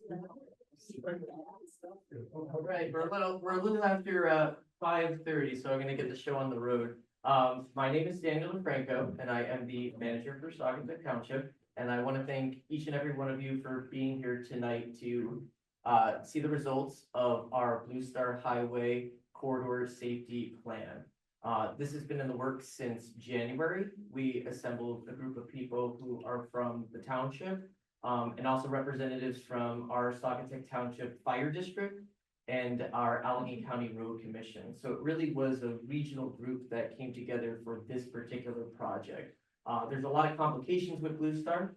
All right, we're a little after 5:30, so I'm gonna get the show on the road. My name is Daniel DeFranco, and I am the manager for Saugatuck Township. And I want to thank each and every one of you for being here tonight to see the results of our Blue Star Highway Corridor Safety Plan. This has been in the works since January. We assembled a group of people who are from the township, and also representatives from our Saugatuck Township Fire District and our Allegheny County Road Commission. So it really was a regional group that came together for this particular project. There's a lot of complications with Blue Star.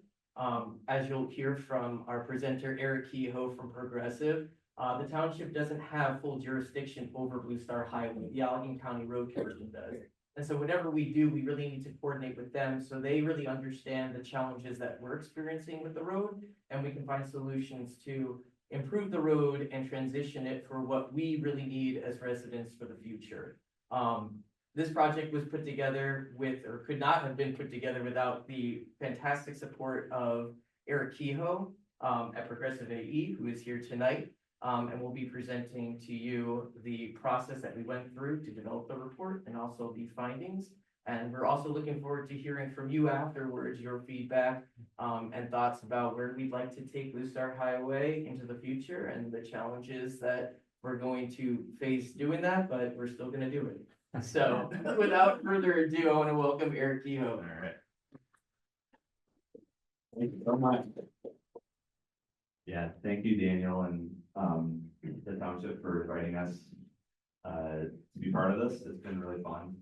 As you'll hear from our presenter, Eric Kehoe from Progressive, the township doesn't have full jurisdiction over Blue Star Highway. The Allegheny County Road Commission does. And so whatever we do, we really need to coordinate with them so they really understand the challenges that we're experiencing with the road, and we can find solutions to improve the road and transition it for what we really need as residents for the future. This project was put together with, or could not have been put together without the fantastic support of Eric Kehoe at Progressive AE, who is here tonight. And we'll be presenting to you the process that we went through to develop the report and also the findings. And we're also looking forward to hearing from you afterwards, your feedback and thoughts about where we'd like to take Blue Star Highway into the future and the challenges that we're going to face doing that, but we're still going to do it. So without further ado, I want to welcome Eric Kehoe. All right. Thank you so much. Yeah, thank you, Daniel, and the township for inviting us to be part of this. It's been really fun.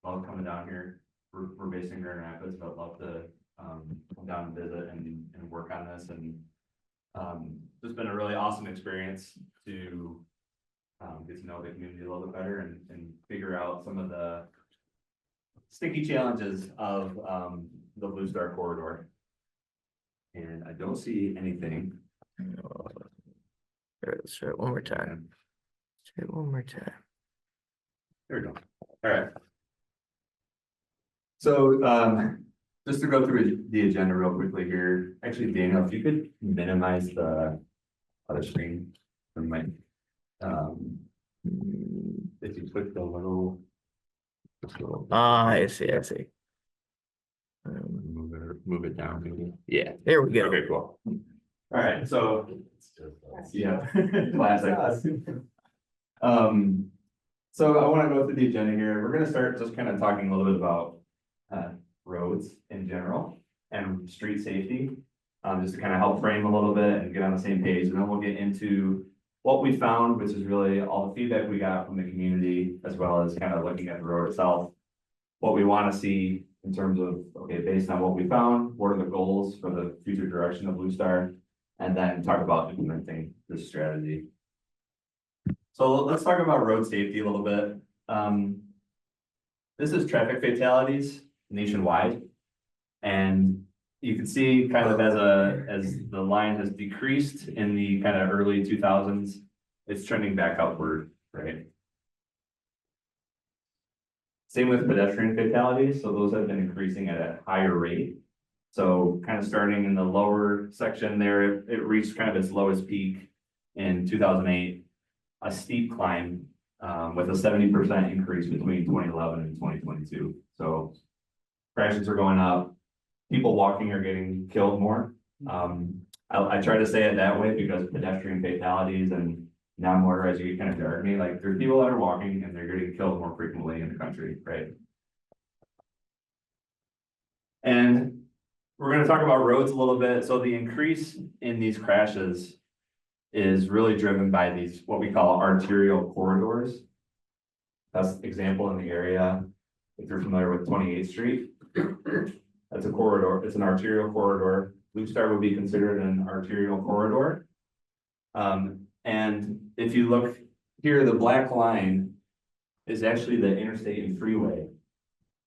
Love coming down here. We're based in Grand Rapids, but love to come down and visit and work on this. And it's been a really awesome experience to get to know the community a little bit better and figure out some of the sticky challenges of the Blue Star corridor. And I don't see anything. Let's try it one more time. Try it one more time. There we go. All right. So just to go through the agenda real quickly here. Actually, Daniel, if you could minimize the other screen from my if you click the little I see. move it down maybe. Yeah, there we go. Okay, cool. All right, so yeah, classic. So I want to go through the agenda here. We're going to start just kind of talking a little bit about roads in general and street safety, just to kind of help frame a little bit and get on the same page. And then we'll get into what we found, which is really all the feedback we got from the community, as well as kind of looking at the road itself, what we want to see in terms of, okay, based on what we found, what are the goals for the future direction of Blue Star, and then talk about implementing this strategy. So let's talk about road safety a little bit. This is traffic fatalities nationwide. And you can see kind of as the line has decreased in the kind of early 2000s, it's trending back upward, right? Same with pedestrian fatalities. So those have been increasing at a higher rate. So kind of starting in the lower section there, it reached kind of its lowest peak in 2008, a steep climb with a 70% increase between 2011 and 2022. So crashes are going up. People walking are getting killed more. I try to say it that way because pedestrian fatalities and non-motorized, you kind of jarred me. Like there's people that are walking and they're getting killed more frequently in the country, right? And we're going to talk about roads a little bit. So the increase in these crashes is really driven by these, what we call arterial corridors. That's an example in the area. If you're familiar with 28th Street, that's a corridor. It's an arterial corridor. Blue Star would be considered an arterial corridor. And if you look here, the black line is actually the interstate and freeway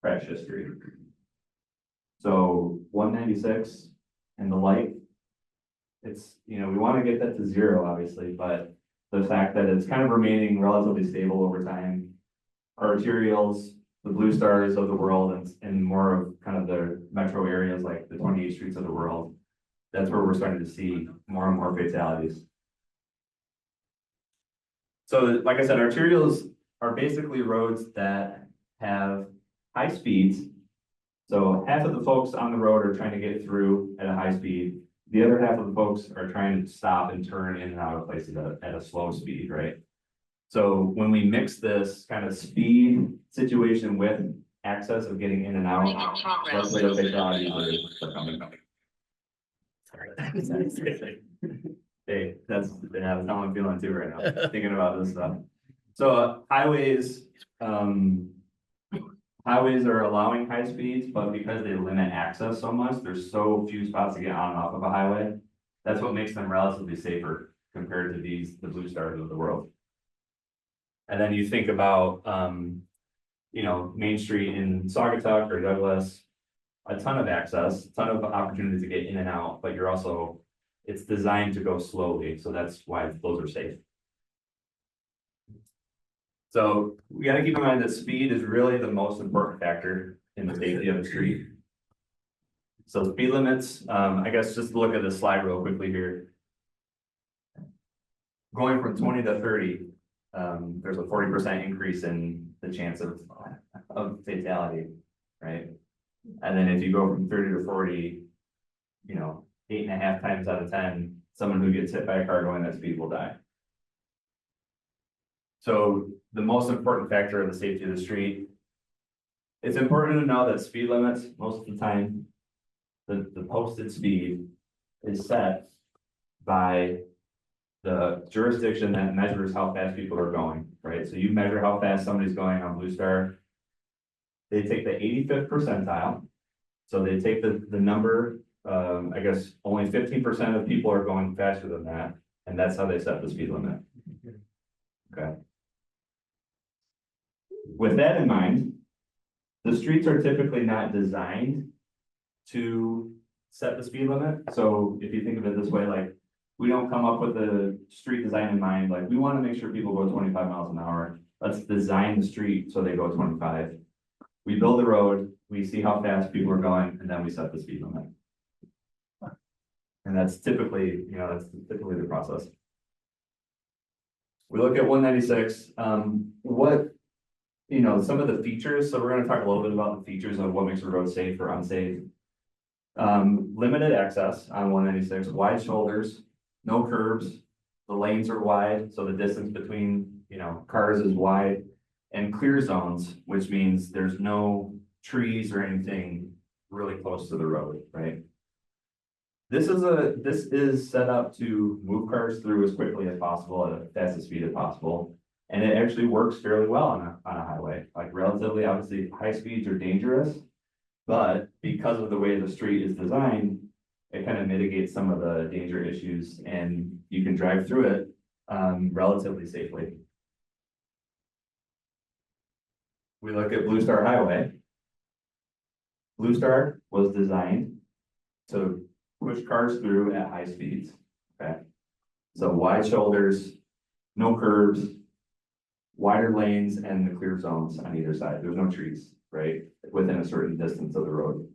crash history. So 196 and the light, it's, you know, we want to get that to zero, obviously, but the fact that it's kind of remaining relatively stable over time. Arterials, the Blue Stars of the world, and more of kind of the metro areas like the 28 streets of the world, that's where we're starting to see more and more fatalities. So like I said, arterials are basically roads that have high speeds. So half of the folks on the road are trying to get through at a high speed. The other half of the folks are trying to stop and turn in and out of places at a slow speed, right? So when we mix this kind of speed situation with access of getting in and out, that's where the fatalities are coming. Sorry. Hey, that's how I'm feeling too right now, thinking about this stuff. So highways are allowing high speeds, but because they limit access so much, there's so few spots to get on and off of a highway. That's what makes them relatively safer compared to the blue stars of the world. And then you think about, you know, Main Street in Saugatuck or Douglas, a ton of access, a ton of opportunities to get in and out, but you're also, it's designed to go slowly. So that's why those are safe. So we gotta keep in mind that speed is really the most important factor in the safety of the street. So speed limits, I guess just look at this slide real quickly here. Going from 20 to 30, there's a 40% increase in the chance of fatality, right? And then if you go from 30 to 40, you know, 8.5 times out of 10, someone who gets hit by a car going that speed will die. So the most important factor of the safety of the street, it's important to know that speed limits, most of the time, the posted speed is set by the jurisdiction that measures how fast people are going, right? So you measure how fast somebody's going on Blue Star. They take the 85th percentile. So they take the number, I guess only 15% of people are going faster than that. And that's how they set the speed limit. Okay. With that in mind, the streets are typically not designed to set the speed limit. So if you think of it this way, like we don't come up with the street design in mind, like we want to make sure people go 25 miles an hour. Let's design the street so they go 25. We build the road, we see how fast people are going, and then we set the speed limit. And that's typically, you know, that's typically the process. We look at 196, you know, some of the features. So we're going to talk a little bit about the features of what makes a road safe or unsafe. Limited access on 196, wide shoulders, no curbs, the lanes are wide, so the distance between, you know, cars is wide, and clear zones, which means there's no trees or anything really close to the road, right? This is set up to move cars through as quickly as possible at the fastest speed as possible. And it actually works fairly well on a highway. Like relatively, obviously, high speeds are dangerous, but because of the way the street is designed, it kind of mitigates some of the danger issues, and you can drive through it relatively safely. We look at Blue Star Highway. Blue Star was designed to push cars through at high speeds. Okay, so wide shoulders, no curbs, wider lanes, and the clear zones on either side. There's no trees, right, within a certain distance of the road.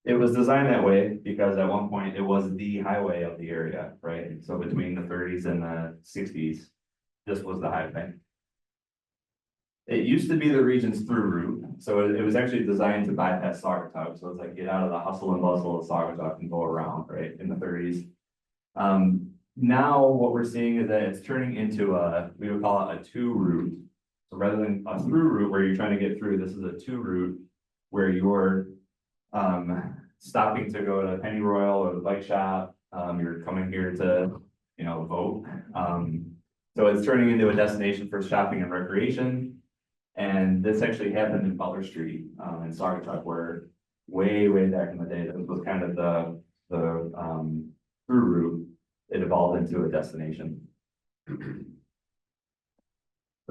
It was designed that way because at one point it was the highway of the area, right? So between the 30s and the 60s, this was the highway. It used to be the region's through route, so it was actually designed to bypass Saugatuck. So it's like get out of the hustle and bustle of Saugatuck and go around, right, in the 30s. Now what we're seeing is that it's turning into we would call it a two route. So rather than a through route where you're trying to get through, this is a two route where you're stopping to go to Penny Royal or the bike shop. You're coming here to, you know, vote. So it's turning into a destination for shopping and recreation. And this actually happened in Butler Street in Saugatuck, where way back in the day, this was kind of the through route. It evolved into a destination. So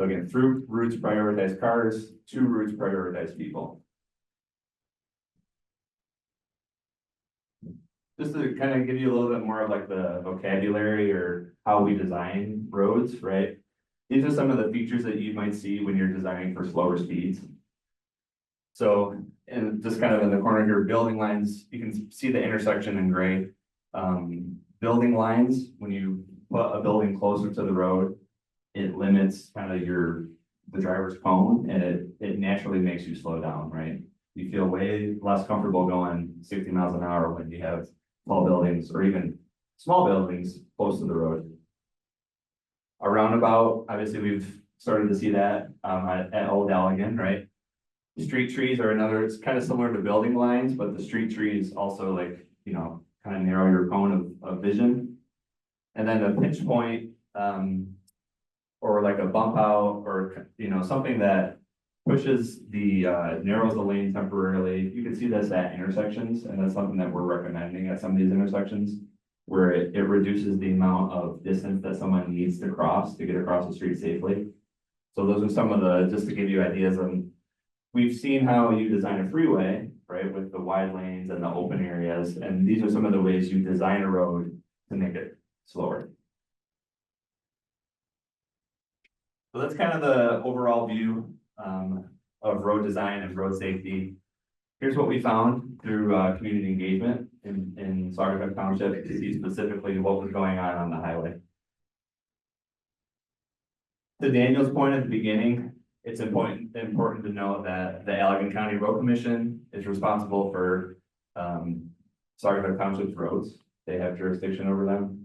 again, through routes prioritize cars, two routes prioritize people. Just to kind of give you a little bit more of like the vocabulary or how we design roads, right? These are some of the features that you might see when you're designing for slower speeds. So, and just kind of in the corner here, building lines, you can see the intersection in gray. Building lines, when you put a building closer to the road, it limits kind of the driver's cone, and it naturally makes you slow down, right? You feel way less comfortable going 60 miles an hour when you have tall buildings or even small buildings close to the road. A roundabout, obviously, we've started to see that at Old Allegan, right? Street trees are another, it's kind of similar to building lines, but the street trees also like, kind of narrow your cone of vision. And then the pinch point, or like a bump out, or, something that pushes narrows the lane temporarily. You can see this at intersections, and that's something that we're recommending at some of these intersections, where it reduces the amount of distance that someone needs to cross to get across the street safely. So those are some of just to give you ideas of, we've seen how you design a freeway, right, with the wide lanes and the open areas, and these are some of the ways you design a road to make it slower. So that's kind of the overall view of road design and road safety. Here's what we found through community engagement in Saugatuck Township to see specifically what was going on the highway. To Daniel's point at the beginning, it's important to know that the Allegan County Road Commission is responsible for Saugatuck Township's roads. They have jurisdiction over them.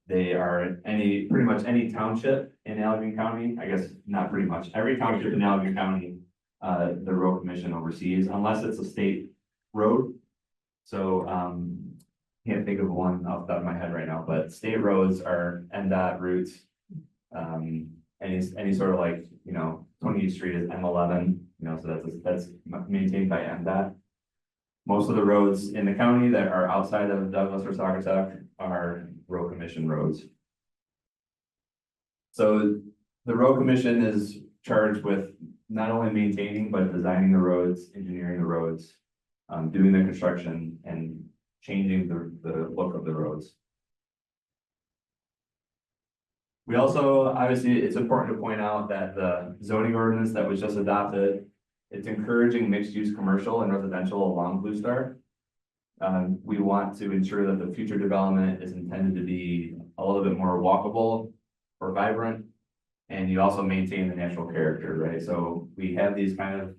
They are pretty much any township in Allegan County, I guess not pretty much, every township in Allegan County, the road commission oversees, unless it's a state road. So, can't think of one off the top of my head right now, but state roads are NDOT routes. Any sort of like, 28th Street is M11, so that's maintained by NDOT. Most of the roads in the county that are outside of Douglas or Saugatuck are road commission roads. So the road commission is charged with not only maintaining, but designing the roads, engineering the roads, doing the construction, and changing the look of the roads. We also, obviously, it's important to point out that the zoning ordinance that was just adopted, it's encouraging mixed-use commercial and residential along Blue Star. We want to ensure that the future development is intended to be a little bit more walkable or vibrant, and you also maintain the natural character, right? So we have these kind of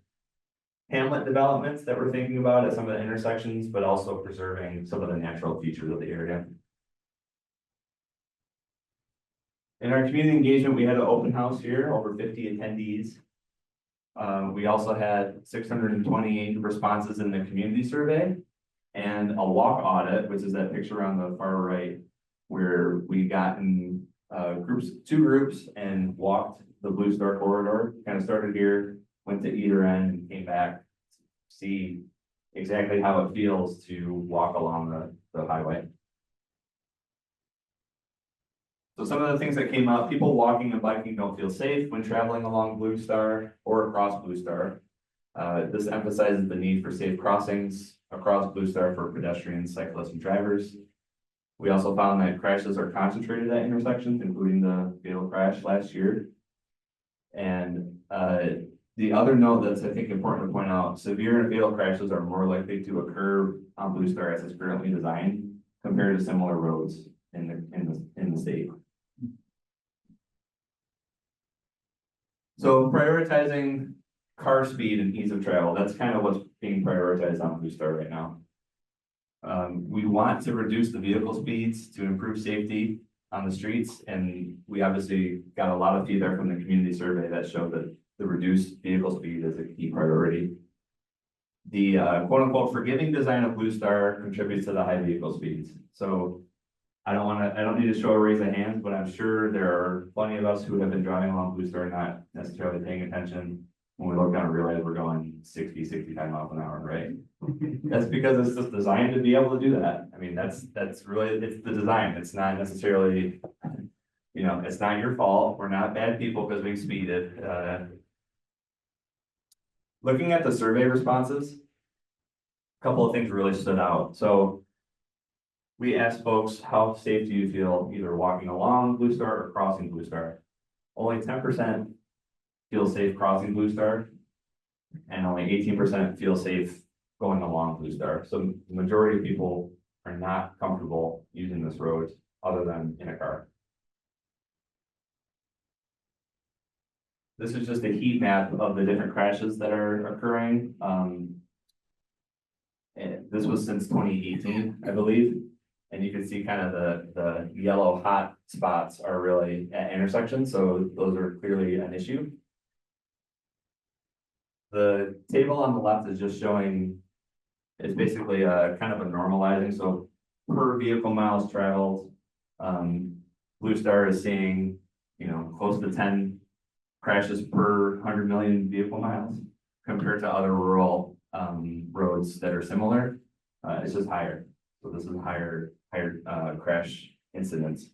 hamlet developments that we're thinking about at some of the intersections, but also preserving some of the natural features of the area. In our community engagement, we had an open house here, over 50 attendees. We also had 628 responses in the community survey and a walk audit, which is that picture on the far right, where we got in two groups and walked the Blue Star corridor, kind of started here, went to either end and came back to see exactly how it feels to walk along the highway. So some of the things that came out, people walking and biking don't feel safe when traveling along Blue Star or across Blue Star. This emphasizes the need for safe crossings across Blue Star for pedestrians, cyclists, and drivers. We also found that crashes are concentrated at intersections, including the fatal crash last year. And the other note that's, I think, important to point out, severe and fatal crashes are more likely to occur on Blue Star as it's currently designed compared to similar roads in the state. So prioritizing car speed and ease of travel, that's kind of what's being prioritized on Blue Star right now. We want to reduce the vehicle speeds to improve safety on the streets, and we obviously got a lot of feedback from the community survey that showed that the reduced vehicle speed is a key priority. The quote unquote forgiving design of Blue Star contributes to the high vehicle speeds. So I don't need to show a raise of hands, but I'm sure there are plenty of us who have been driving along Blue Star not necessarily paying attention. When we look down and realize we're going 60, 65 miles an hour, right? That's because it's just designed to be able to do that. I mean, that's really, it's the design. It's not necessarily, it's not your fault. We're not bad people because we speeded. Looking at the survey responses, a couple of things really stood out. So we asked folks, how safe do you feel either walking along Blue Star or crossing Blue Star? Only 10% feel safe crossing Blue Star. and only 18% feel safe going along Blue Star. So the majority of people are not comfortable using this road other than in a car. This is just a heat map of the different crashes that are occurring. And this was since 2018, I believe. And you can see kind of the yellow hot spots are really at intersections, so those are clearly an issue. The table on the left is just showing, it's basically a kind of a normalizing, so per vehicle miles traveled. Blue Star is seeing, close to 10 crashes per 100 million vehicle miles compared to other rural roads that are similar. It's just higher. So this is higher crash incidents.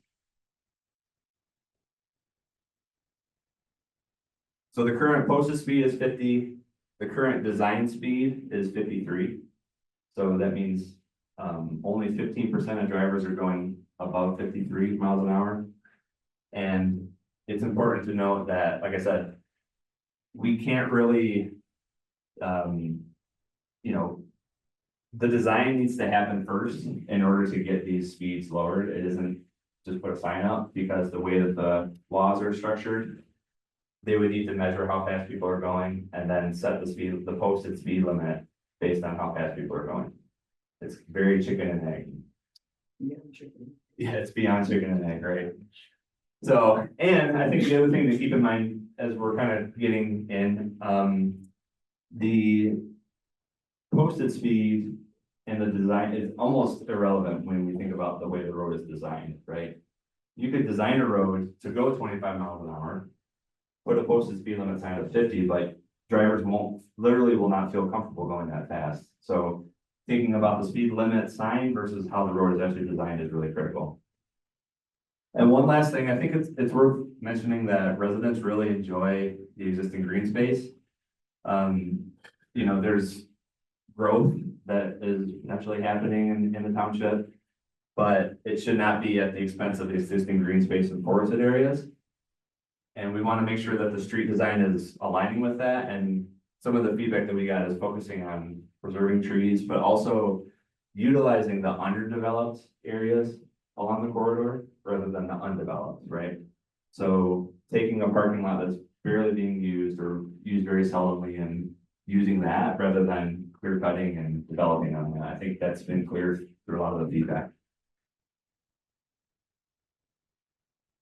So the current posted speed is 50. The current design speed is 53. So that means only 15% of drivers are going above 53 miles an hour. And it's important to note that, like I said, we can't really, the design needs to happen first in order to get these speeds lowered. It isn't just put a sign up, because the way that the laws are structured, they would need to measure how fast people are going and then set the posted speed limit based on how fast people are going. It's very chicken and egg. Yeah, it's beyond chicken and egg, right? So, and I think the other thing to keep in mind as we're kind of getting in, the posted speed and the design is almost irrelevant when we think about the way the road is designed, right? You could design a road to go 25 miles an hour, put a posted speed limit sign of 50, but drivers literally will not feel comfortable going that fast. So thinking about the speed limit sign versus how the road is actually designed is really critical. And one last thing, I think it's worth mentioning that residents really enjoy the existing green space. There's growth that is naturally happening in the township, but it should not be at the expense of the existing green space and forested areas. And we want to make sure that the street design is aligning with that. And some of the feedback that we got is focusing on preserving trees, but also utilizing the underdeveloped areas along the corridor rather than the undeveloped, right? So taking a parking lot that's barely being used or used very seldomly and using that rather than clear cutting and developing on that. I think that's been clear through a lot of the feedback.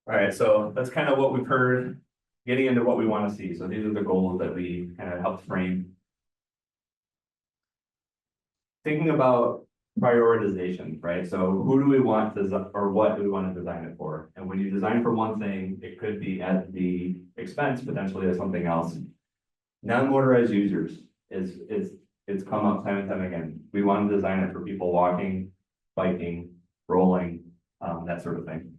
All right, so that's kind of what we've heard, getting into what we want to see. So these are the goals that we kind of helped frame. Thinking about prioritization, right? So who do we want to, or what do we want to design it for? And when you design for one thing, it could be at the expense potentially of something else. Non-motorized users it's come up time and time again. We want to design it for people walking, biking, rolling, that sort of thing.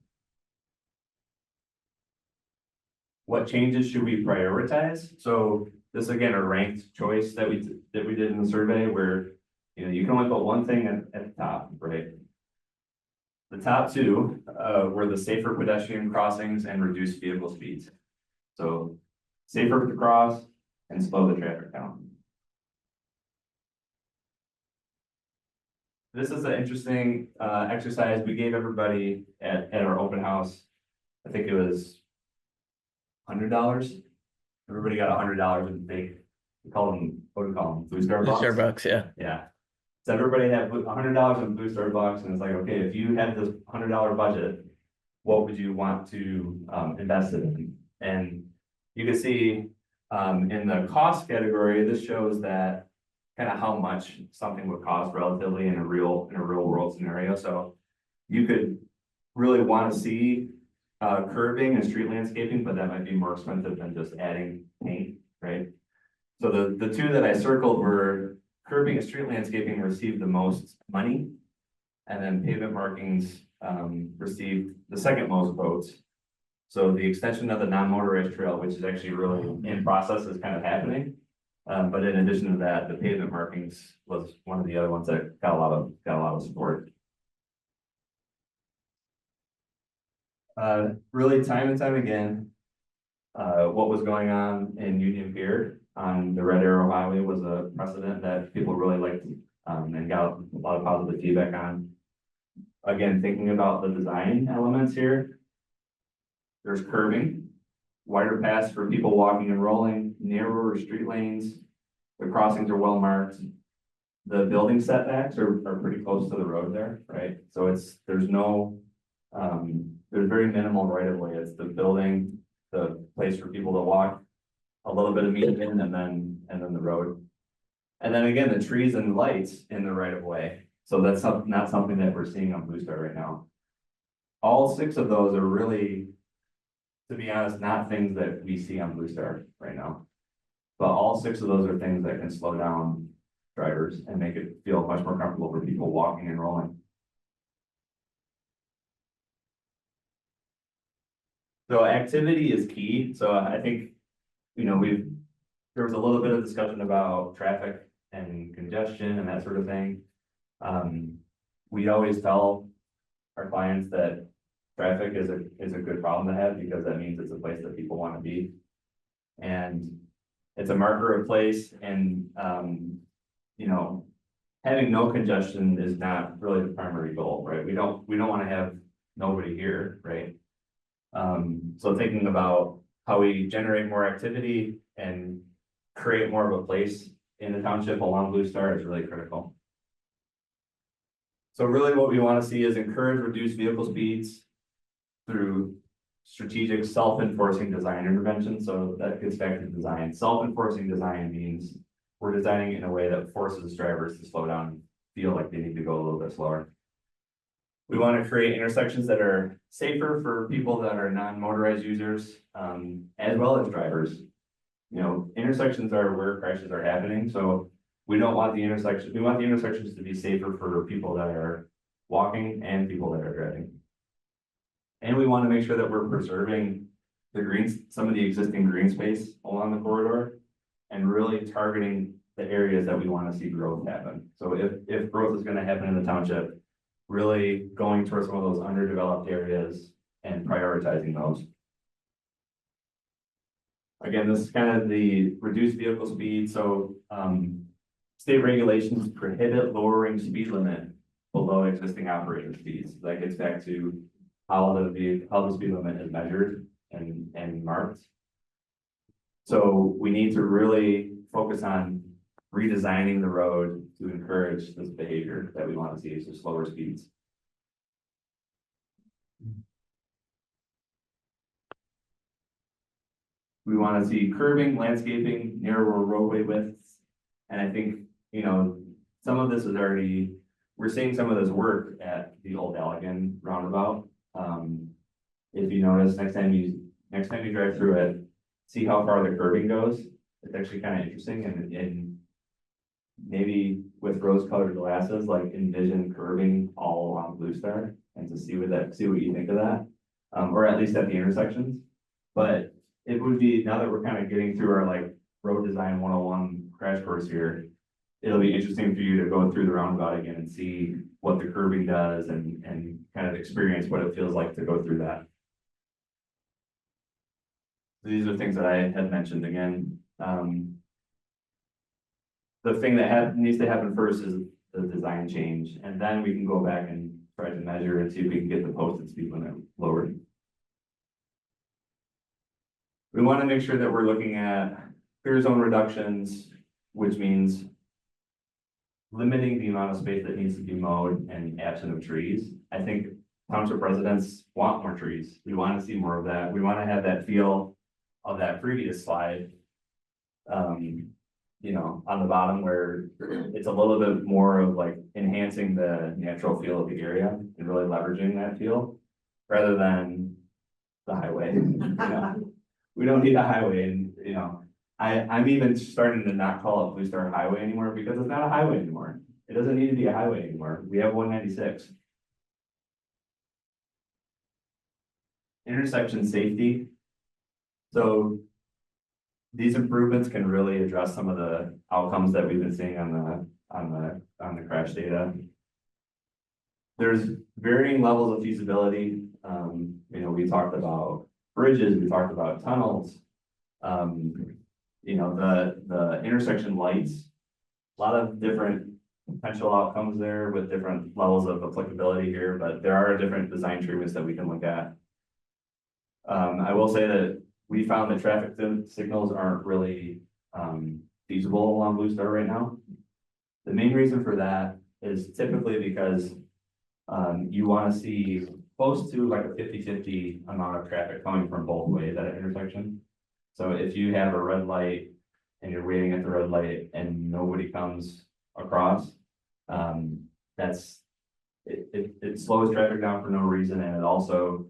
What changes should we prioritize? So this again, a ranked choice that we did in the survey where you can only put one thing at the top, right? The top two were the safer pedestrian crossings and reduced vehicle speeds. So safer to cross and slow the traffic down. This is an interesting exercise we gave everybody at our open house. I think it was $100. Everybody got $100 in big, what do we call them? Blue Star bucks? Starbucks, yeah. Yeah. So everybody had $100 in Blue Star bucks, and it's like, okay, if you had this $100 budget, what would you want to invest it in? And you can see in the cost category, this shows that kind of how much something would cost relatively in a real world scenario. So you could really want to see curbing and street landscaping, but that might be more expensive than just adding paint, right? So the two that I circled were curbing and street landscaping received the most money, and then pavement markings received the second most votes. So the extension of the non-motorized trail, which is actually really in process, is kind of happening. But in addition to that, the pavement markings was one of the other ones that got a lot of support. Really time and time again, what was going on in Union Pier. on the Red Arrow Highway was a precedent that people really liked, and got a lot of positive feedback on. Again, thinking about the design elements here. There's curbing, wider paths for people walking and rolling, narrower street lanes. The crossings are well marked. The building setbacks are pretty close to the road there, right? So there's no, there's very minimal right of way. It's the building, the place for people to walk, a little bit of median, and then the road. And then again, the trees and lights in the right of way. So that's not something that we're seeing on Blue Star right now. All 6 of those are really, to be honest, not things that we see on Blue Star right now. But all 6 of those are things that can slow down drivers and make it feel much more comfortable for people walking and rolling. So activity is key. So I think, there was a little bit of discussion about traffic and congestion and that sort of thing. We always tell our clients that traffic is a good problem to have, because that means it's a place that people want to be. And it's a marker of place, and, having no congestion is not really the primary goal, right? We don't want to have nobody here, right? So thinking about how we generate more activity and create more of a place in the township along Blue Star is really critical. So really what we want to see is encourage reduced vehicle speeds through strategic self-enforcing design intervention. So that gets back to design. Self-enforcing design means we're designing it in a way that forces drivers to slow down, feel like they need to go a little bit slower. We want to create intersections that are safer for people that are non-motorized users, as well as drivers. Intersections are where crashes are happening, so we don't want the intersections. We want the intersections to be safer for people that are walking and people that are driving. And we want to make sure that we're preserving some of the existing green space along the corridor, and really targeting the areas that we want to see growth happen. So if growth is going to happen in the township, really going towards some of those underdeveloped areas and prioritizing those. Again, this is kind of the reduced vehicle speed. So state regulations prohibit lowering speed limit below existing operating speeds. That gets back to how the speed limit is measured and marked. So we need to really focus on redesigning the road to encourage this behavior that we want to see, so slower speeds. We want to see curbing, landscaping, narrower roadway widths. And I think, some of this is already, we're seeing some of this work at the old Allegan roundabout. If you notice, next time you drive through it, see how far the curbing goes. It's actually kind of interesting, and maybe with rose-colored glasses, like envision curbing all along Blue Star, and to see what you think of that, or at least at the intersections. But it would be, now that we're kind of getting through our road design 101 crash course here, it'll be interesting for you to go through the roundabout again and see what the curbing does, and kind of experience what it feels like to go through that. These are things that I had mentioned again. The thing that needs to happen first is the design change, and then we can go back and try to measure and see if we can get the posted speed limit lowered. We want to make sure that we're looking at clear zone reductions, which means limiting the amount of space that needs to be mowed and absent of trees. I think township residents want more trees. We want to see more of that. We want to have that feel of that previous slide, on the bottom, where it's a little bit more of enhancing the natural feel of the area and really leveraging that feel rather than the highway. We don't need a highway, and I'm even starting to not call it Blue Star Highway anymore, because it's not a highway anymore. It doesn't need to be a highway anymore. We have 196. Intersection safety. So these improvements can really address some of the outcomes that we've been seeing on the crash data. There's varying levels of feasibility. We talked about bridges, we talked about tunnels. The the intersection lights. A lot of different potential outcomes there with different levels of applicability here, but there are different design treatments that we can look at. I will say that we found that traffic signals aren't really feasible along Blue Star right now. The main reason for that is typically because you want to see close to like a 50-50 amount of traffic coming from both ways at an intersection. So if you have a red light and you're waiting at the red light and nobody comes across, it slows traffic down for no reason, and it also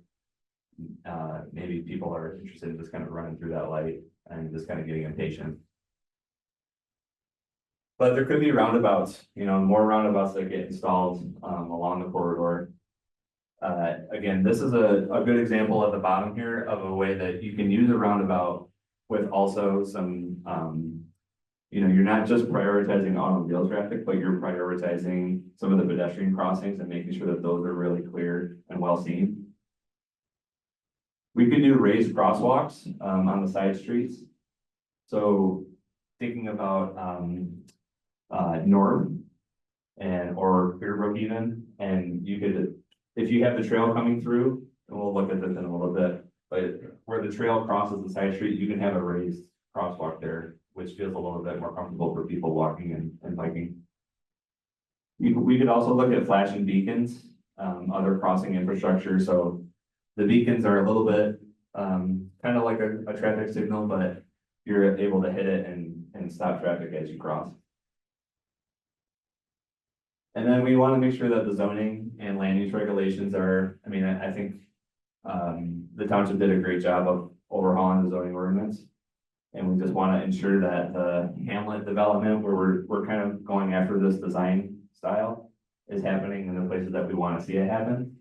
maybe people are interested in just kind of running through that light and just kind of getting impatient. But there could be roundabouts, more roundabouts that get installed along the corridor. Again, this is a good example at the bottom here of a way that you can use a roundabout with also some, you're not just prioritizing automobile traffic, but you're prioritizing some of the pedestrian crossings and making sure that those are really clear and well seen. We could do raised crosswalks on the side streets. So thinking about North or Clearbrook even, and you could, if you have the trail coming through, and we'll look at this in a little bit, but where the trail crosses the side street, you can have a raised crosswalk there, which feels a little bit more comfortable for people walking and biking. We could also look at flashing beacons, other crossing infrastructure. So the beacons are a little bit kind of like a traffic signal, but you're able to hit it and stop traffic as you cross. And then we want to make sure that the zoning and land use regulations are, I think the township did a great job of overhauling the zoning ordinance. And we just want to ensure that the hamlet development, where we're kind of going after this design style, is happening in the places that we want to see it happen.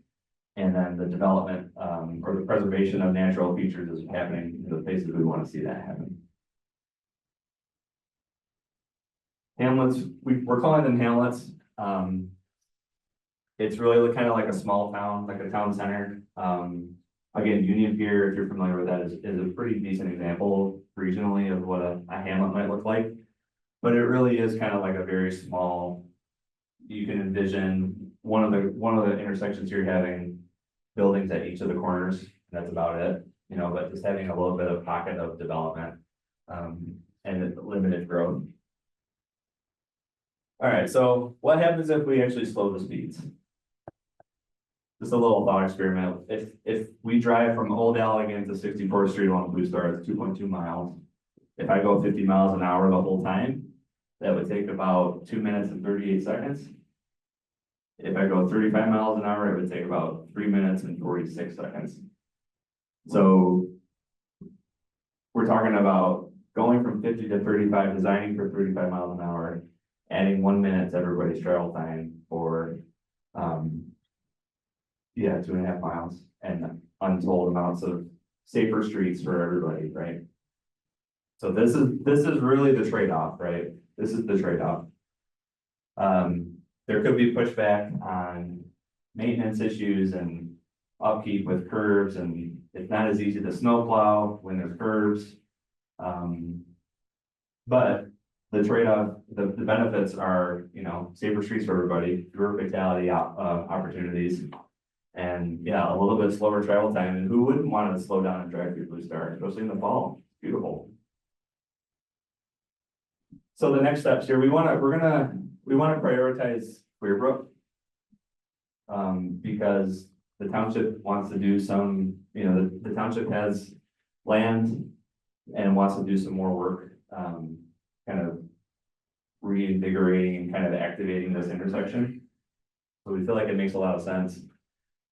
And then the development or the preservation of natural features is happening in the places we want to see that happen. Hamlets, we're calling them hamlets. It's really kind of like a small town, like a town center. Again, Union Pier, if you're familiar with that, is a pretty decent example regionally of what a hamlet might look like. But it really is kind of like a very small, you can envision one of the intersections you're having buildings at each of the corners. That's about it, but just having a little bit of pocket of development and limited growth. All right, so what happens if we actually slow the speeds? Just a little thought experiment. If we drive from Old Allegan to 64th Street along Blue Star, it's 2.2 miles. If I go 50 miles an hour the whole time, that would take about 2 minutes and 38 seconds. If I go 35 miles an hour, it would take about 3 minutes and 46 seconds. So we're talking about going from 50 to 35, designing for 35 miles an hour, adding 1 minute to everybody's travel time for 2.5 miles, and untold amounts of safer streets for everybody, right? So this is really the trade-off, right? This is the trade-off. There could be pushback on maintenance issues and upkeep with curbs, and it's not as easy to snowplow when there's curbs. But the trade-off, the benefits are, safer streets for everybody, fewer fatality opportunities, and a little bit slower travel time. And who wouldn't want to slow down and drive through Blue Star, especially in the fall? It's beautiful. So the next steps here, we want to prioritize Clearbrook, because the township wants to do some, the township has land and wants to do some more work, kind of reinvigorating and kind of activating this intersection. So we feel like it makes a lot of sense.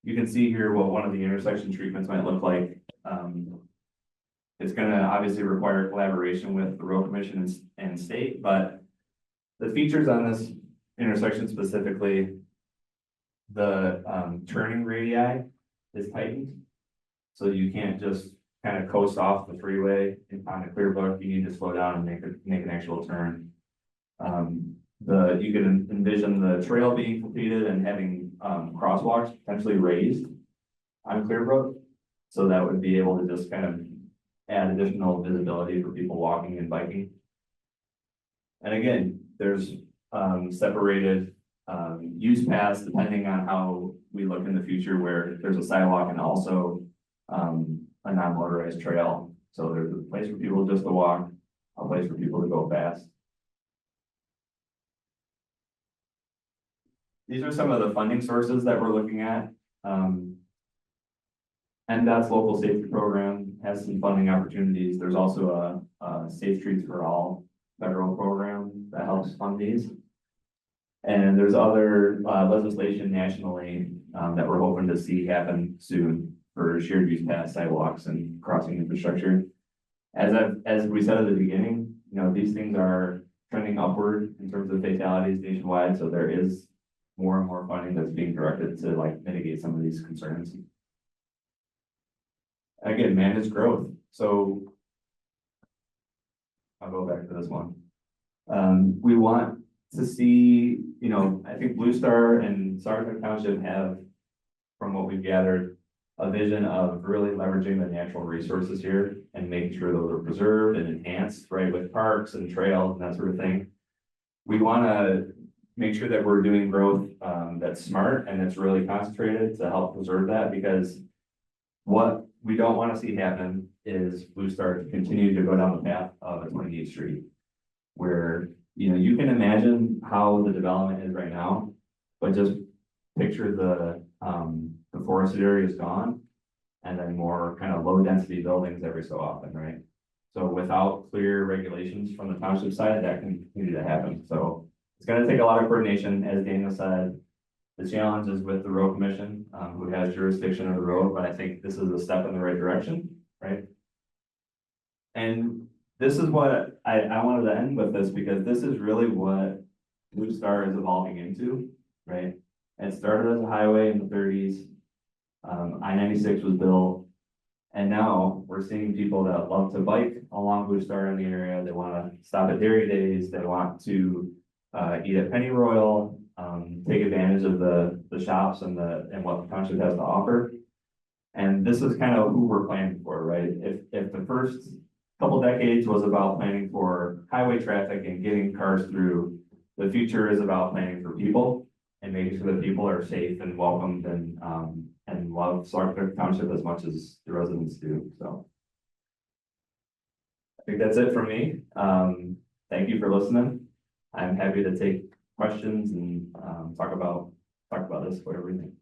You can see here what one of the intersection treatments might look like. It's going to obviously require collaboration with the road commission and state, but the features on this intersection specifically, the turning radii is tightened. So you can't just kind of coast off the freeway on a Clearbrook. You need to slow down and make an actual turn. You can envision the trail being completed and having crosswalks potentially raised on Clearbrook. So that would be able to just kind of add additional visibility for people walking and biking. And again, there's, separated, use paths depending on how we look in the future, where there's a sidewalk and also, a non-motorized trail. So there's a place for people just to walk, a place for people to go fast. These are some of the funding sources that we're looking at. NDOT's local safety program has some funding opportunities. There's also a Safe Streets for All federal program that helps fund these. And there's other legislation nationally that we're hoping to see happen soon for shared use paths, sidewalks, and crossing infrastructure. As we said at the beginning, you know, these things are trending upward in terms of fatalities nationwide, so there is more and more funding that's being directed to like mitigate some of these concerns. Again, managed growth. So I'll go back to this one. We want to see, you know, I think Blue Star and Saugatuck Township have, from what we've gathered, a vision of really leveraging the natural resources here and making sure those are preserved and enhanced, right, with parks and trails and that sort of thing. We want to make sure that we're doing growth that's smart and that's really concentrated to help preserve that, because what we don't want to see happen is Blue Star to continue to go down the path of a 28th Street, where, you know, you can imagine how the development is right now, but just picture the forested area is gone, and then more kind of low density buildings every so often, right? So without clear regulations from the township side, that can continue to happen. So it's going to take a lot of coordination, as Daniel said. The challenge is with the road commission, who has jurisdiction of the road, but I think this is a step in the right direction, right? And this is what I wanted to end with this, because this is really what Blue Star is evolving into, right? It started as a highway in the 30s. I-96 was built, and now we're seeing people that love to bike along Blue Star in the area. They want to stop at Dairy Days. They want to eat at Penny Royal, take advantage of the shops and what the township has to offer. And this is kind of who we're planning for, right? If the first couple decades was about planning for highway traffic and getting cars through, the future is about planning for people and making sure that people are safe and welcomed and love Saugatuck Township as much as the residents do. So I think that's it for me. Thank you for listening. I'm happy to take questions and talk about this, whatever you think.